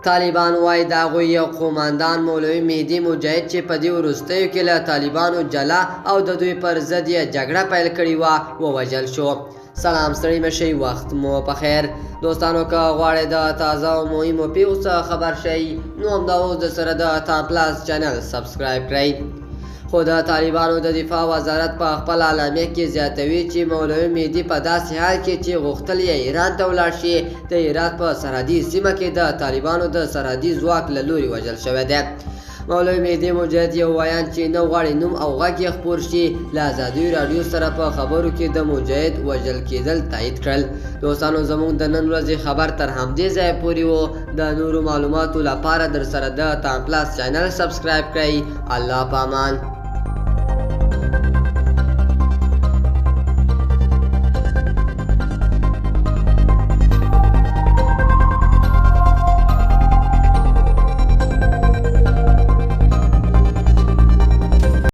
طالبان وایي د هغوی یو قوماندان مولوي مهدي مجاهد چې په دې وروستیو کې له طالبانو جلا او د دوی پر ضد یې جګړه پیل کړې وه ووژل شو. سلام ستړي مه شئ، وخت مو په خیر. دوستانو که غواړئ د تازه او مهمو پیښو څخه خبر شئ نو همدا اوس د سره د تام پلاس چینل سبسکرایب کړئ. خو د طالبانو د دفاع وزارت په خپل اعلامیه کې زیاتوي چې مولوي مهدي په داسې حال کې چې غوښتل یې ایران ته ولاړ شي د هرات په سرحدي سیمه کې د طالبانو د سرحدي ځواک له لوري وژل شوی دی. مولوي مهدي مجاهد یو ویان چې نه غواړي نوم او غږ یې خپور شي له ازادي راډیو سره په خبرو کې د مجاهد وژل کېدل تایید کړل. دوستانو زموږ د نن ورځې خبر تر همدې ځایه پورې و. د نورو معلوماتو لپاره در سره د تام پلاس چینل سبسکرایب کړئ. الله پامان.